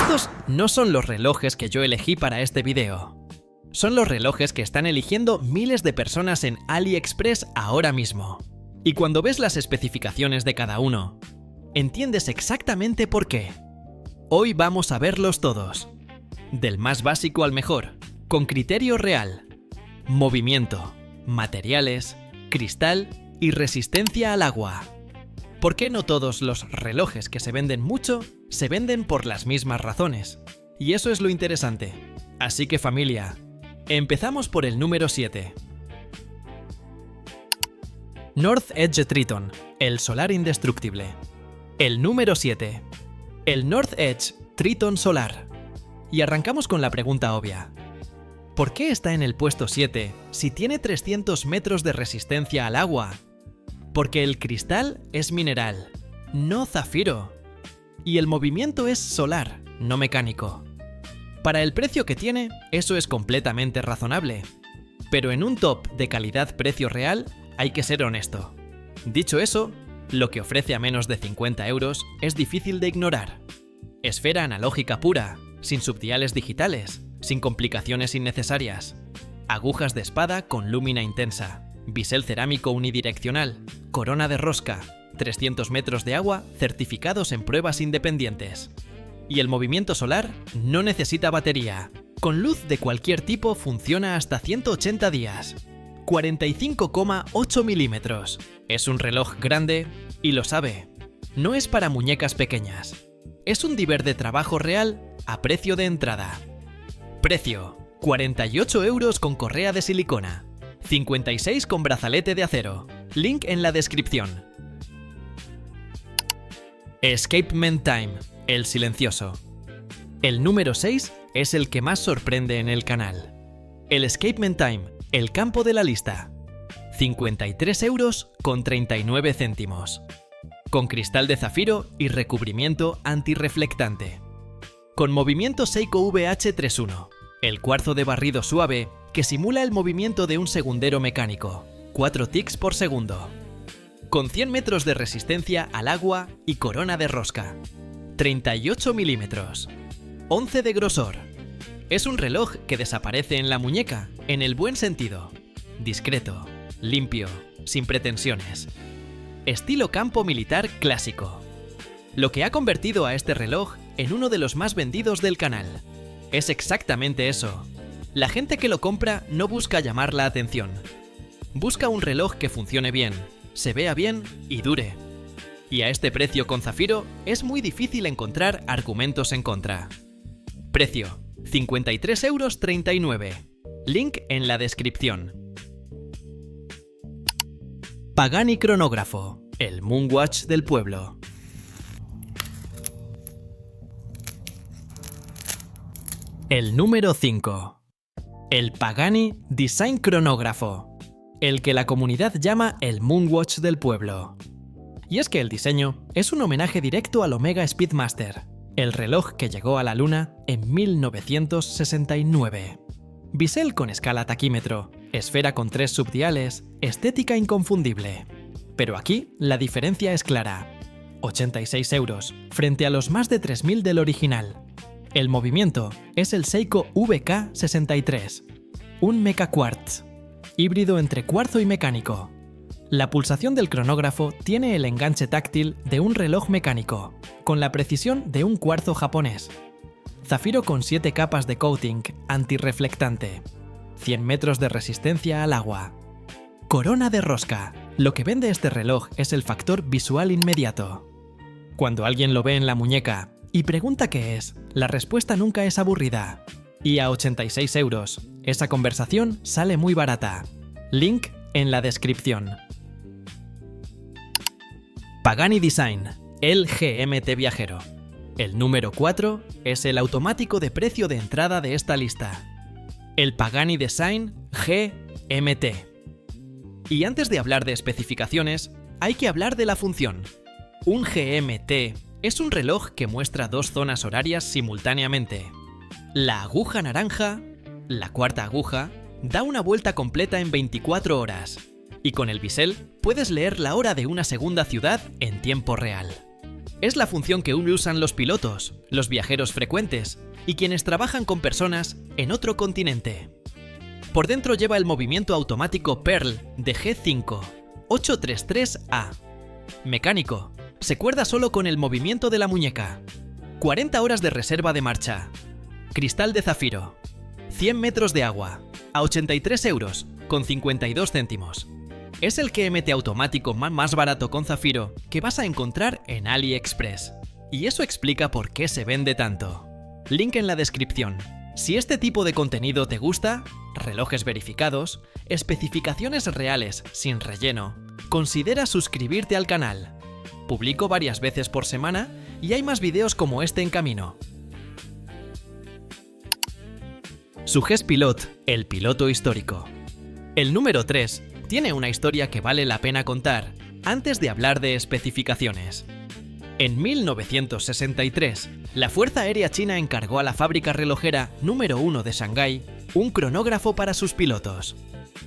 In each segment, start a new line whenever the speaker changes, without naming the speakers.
Estos no son los relojes que yo elegí para este video. Son los relojes que están eligiendo miles de personas en AliExpress ahora mismo. Y cuando ves las especificaciones de cada uno, entiendes exactamente por qué. Hoy vamos a verlos todos. Del más básico al mejor, con criterio real. Movimiento, materiales, cristal y resistencia al agua. ¿Por qué no todos los relojes que se venden mucho se venden por las mismas razones? Y eso es lo interesante. Así que familia, empezamos por el número 7. North Edge Triton, el solar indestructible. El número 7. El North Edge Triton Solar. Y arrancamos con la pregunta obvia. ¿Por qué está en el puesto 7 si tiene 300 metros de resistencia al agua? Porque el cristal es mineral, no zafiro. Y el movimiento es solar, no mecánico. Para el precio que tiene, eso es completamente razonable. Pero en un top de calidad-precio real, hay que ser honesto. Dicho eso, lo que ofrece a menos de 50 euros es difícil de ignorar. Esfera analógica pura, sin subdiales digitales, sin complicaciones innecesarias. Agujas de espada con lúmina intensa. Bisel cerámico unidireccional, corona de rosca, 300 metros de agua certificados en pruebas independientes. Y el movimiento solar no necesita batería. Con luz de cualquier tipo funciona hasta 180 días. 45,8 milímetros. Es un reloj grande y lo sabe. No es para muñecas pequeñas. Es un diver de trabajo real a precio de entrada. Precio: 48 euros con correa de silicona. 56 con brazalete de acero. Link en la descripción. Escapement Time, el silencioso. El número 6 es el que más sorprende en el canal. El Escapement Time, el campo de la lista. 53 euros con 39 céntimos. Con cristal de zafiro y recubrimiento antirreflectante. Con movimiento Seiko VH31, el cuarzo de barrido suave que simula el movimiento de un segundero mecánico, 4 tics por segundo. Con 100 metros de resistencia al agua y corona de rosca. 38 milímetros. 11 de grosor. Es un reloj que desaparece en la muñeca, en el buen sentido. Discreto, limpio, sin pretensiones. Estilo campo militar clásico. Lo que ha convertido a este reloj en uno de los más vendidos del canal. Es exactamente eso. La gente que lo compra no busca llamar la atención. Busca un reloj que funcione bien, se vea bien y dure. Y a este precio con zafiro es muy difícil encontrar argumentos en contra. Precio: 53,39 euros. Link en la descripción. Pagani Cronógrafo, el Moonwatch del pueblo. El número 5. El Pagani Design Cronógrafo, el que la comunidad llama el Moonwatch del pueblo. Y es que el diseño es un homenaje directo al Omega Speedmaster, el reloj que llegó a la luna en 1969. Bisel con escala taquímetro, esfera con 3 subdiales, estética inconfundible. Pero aquí la diferencia es clara. 86 euros frente a los más de 3.000 del original. El movimiento es el Seiko VK63, un Mecha Quartz, híbrido entre cuarzo y mecánico. La pulsación del cronógrafo tiene el enganche táctil de un reloj mecánico, con la precisión de un cuarzo japonés. Zafiro con 7 capas de coating antirreflectante. 100 metros de resistencia al agua. Corona de rosca. Lo que vende este reloj es el factor visual inmediato. Cuando alguien lo ve en la muñeca y pregunta qué es, la respuesta nunca es aburrida. Y a 86 euros, esa conversación sale muy barata. Link en la descripción. Pagani Design, el GMT viajero. El número 4 es el automático de precio de entrada de esta lista. El Pagani Design GMT. Y antes de hablar de especificaciones, hay que hablar de la función. Un GMT es un reloj que muestra 2 zonas horarias simultáneamente. La aguja naranja, la cuarta aguja, da una vuelta completa en 24 horas. Y con el bisel puedes leer la hora de una segunda ciudad en tiempo real. Es la función que usan los pilotos, los viajeros frecuentes y quienes trabajan con personas en otro continente. Por dentro lleva el movimiento automático Pearl de G5 833A. Mecánico. Se cuerda solo con el movimiento de la muñeca. 40 horas de reserva de marcha. Cristal de zafiro. 100 metros de agua. A 83 euros, con 52 céntimos. Es el KMT automático más barato con zafiro que vas a encontrar en AliExpress. Y eso explica por qué se vende tanto. Link en la descripción. Si este tipo de contenido te gusta, relojes verificados, especificaciones reales sin relleno, considera suscribirte al canal. Publico varias veces por semana y hay más vídeos como este en camino. Suges Pilot, el piloto histórico. El número 3 tiene una historia que vale la pena contar antes de hablar de especificaciones. En 1963, la Fuerza Aérea China encargó a la fábrica relojera número 1 de Shanghái un cronógrafo para sus pilotos.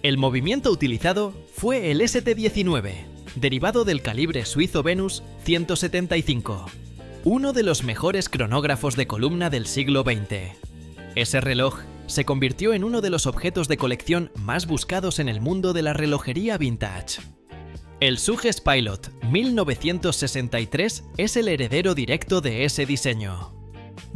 El movimiento utilizado fue el ST-19, derivado del calibre suizo Venus 175, uno de los mejores cronógrafos de columna del siglo XX. Ese reloj se convirtió en uno de los objetos de colección más buscados en el mundo de la relojería vintage. El Suges Pilot 1963 es el heredero directo de ese diseño.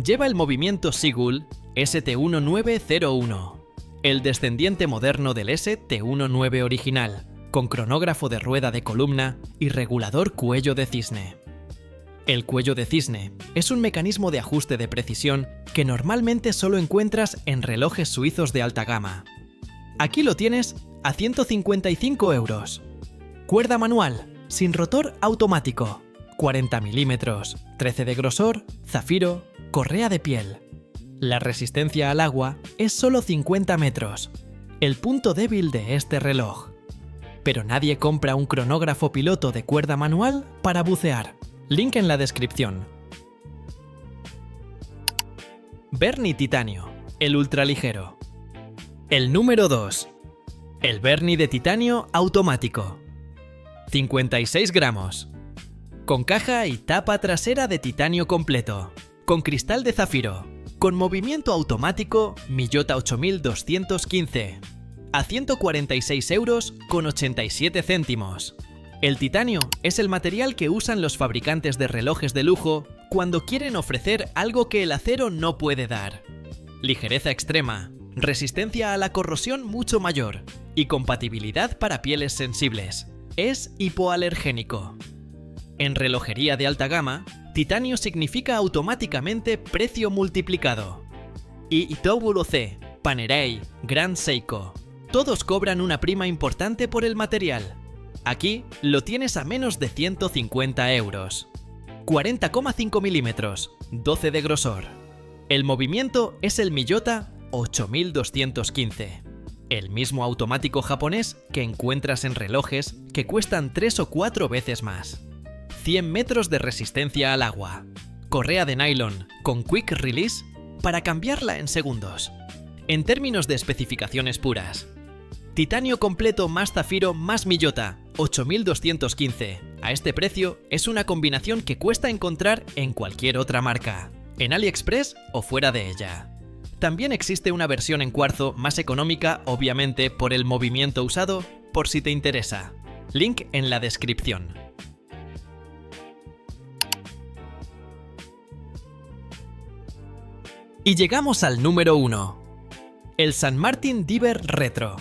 Lleva el movimiento Seagull ST-1901, el descendiente moderno del ST-19 original, con cronógrafo de rueda de columna y regulador cuello de cisne. El cuello de cisne es un mecanismo de ajuste de precisión que normalmente solo encuentras en relojes suizos de alta gama. Aquí lo tienes a 155 euros. Cuerda manual, sin rotor automático, 40 milímetros, 13 de grosor, zafiro, correa de piel. La resistencia al agua es solo 50 metros, el punto débil de este reloj. Pero nadie compra un cronógrafo piloto de cuerda manual para bucear. Link en la descripción. Berni Titanio, el ultraligero. El número 2. El Berni de titanio automático. 56 gramos. Con caja y tapa trasera de titanio completo. Con cristal de zafiro. Con movimiento automático Miyota 8215. A 146 euros con 87 céntimos. El titanio es el material que usan los fabricantes de relojes de lujo cuando quieren ofrecer algo que el acero no puede dar. Ligereza extrema, resistencia a la corrosión mucho mayor y compatibilidad para pieles sensibles. Es hipoalergénico. En relojería de alta gama, titanio significa automáticamente precio multiplicado. Y Itobulo C, Panerai, Grand Seiko, todos cobran una prima importante por el material. Aquí lo tienes a menos de 150 euros. 40,5 milímetros, 12 de grosor. El movimiento es el Miyota 8215, el mismo automático japonés que encuentras en relojes que cuestan 3 o 4 veces más. 100 metros de resistencia al agua. Correa de nylon con quick release para cambiarla en segundos. En términos de especificaciones puras, titanio completo más zafiro más Miyota 8215. A este precio es una combinación que cuesta encontrar en cualquier otra marca, en AliExpress o fuera de ella. También existe una versión en cuarzo más económica, obviamente por el movimiento usado, por si te interesa. Link en la descripción. Y llegamos al número 1. El St. Martin Diver Retro.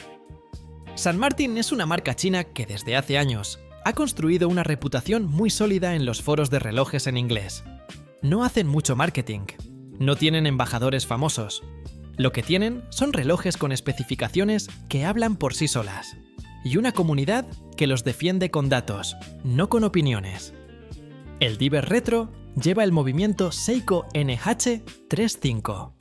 St. Martin es una marca china que desde hace años ha construido una reputación muy sólida en los foros de relojes en inglés. No hacen mucho marketing, no tienen embajadores famosos. Lo que tienen son relojes con especificaciones que hablan por sí solas y una comunidad que los defiende con datos, no con opiniones. El Diver Retro lleva el movimiento Seiko NH35,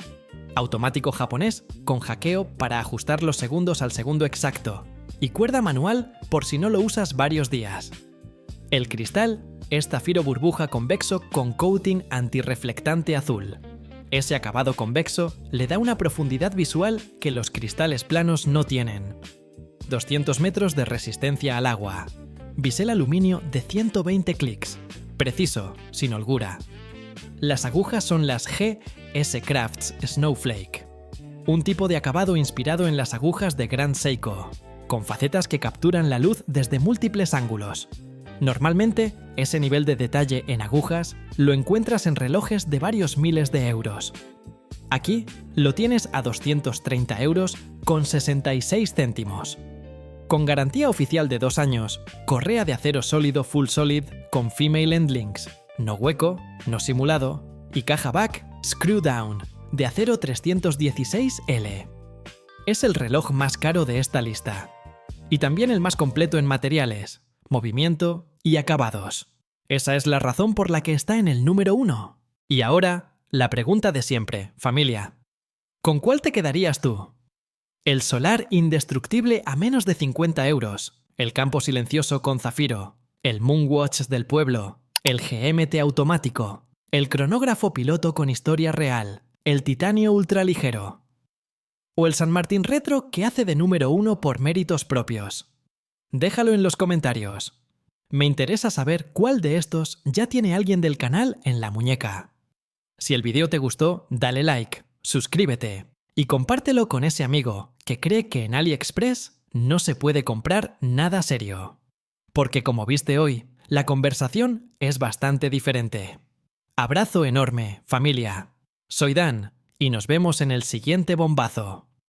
automático japonés con hackeo para ajustar los segundos al segundo exacto, y cuerda manual por si no lo usas varios días. El cristal es zafiro burbuja convexo con coating antirreflectante azul. Ese acabado convexo le da una profundidad visual que los cristales planos no tienen. 200 metros de resistencia al agua. Bisel aluminio de 120 clics. Preciso, sin holgura. Las agujas son las GS Crafts Snowflake, un tipo de acabado inspirado en las agujas de Grand Seiko, con facetas que capturan la luz desde múltiples ángulos. Normalmente, ese nivel de detalle en agujas lo encuentras en relojes de varios miles de euros. Aquí lo tienes a 230 euros con 66 céntimos. Con garantía oficial de 2 años, correa de acero sólido Full Solid con Female End Links, no hueco, no simulado, y caja back Screw Down, de acero 316L. Es el reloj más caro de esta lista. Y también el más completo en materiales, movimiento y acabados. Esa es la razón por la que está en el número 1. Y ahora, la pregunta de siempre, familia. ¿Con cuál te quedarías tú? El solar indestructible a menos de 50 euros, el campo silencioso con zafiro, el Moonwatch del pueblo, el GMT automático, el cronógrafo piloto con historia real, el titanio ultraligero. O el San Martín Retro que hace de número 1 por méritos propios. Déjalo en los comentarios. Me interesa saber cuál de estos ya tiene alguien del canal en la muñeca. Si el vídeo te gustó, dale like, suscríbete y compártelo con ese amigo que cree que en AliExpress no se puede comprar nada serio. Porque como viste hoy, la conversación es bastante diferente. Abrazo enorme, familia. Soy Dan y nos vemos en el siguiente bombazo.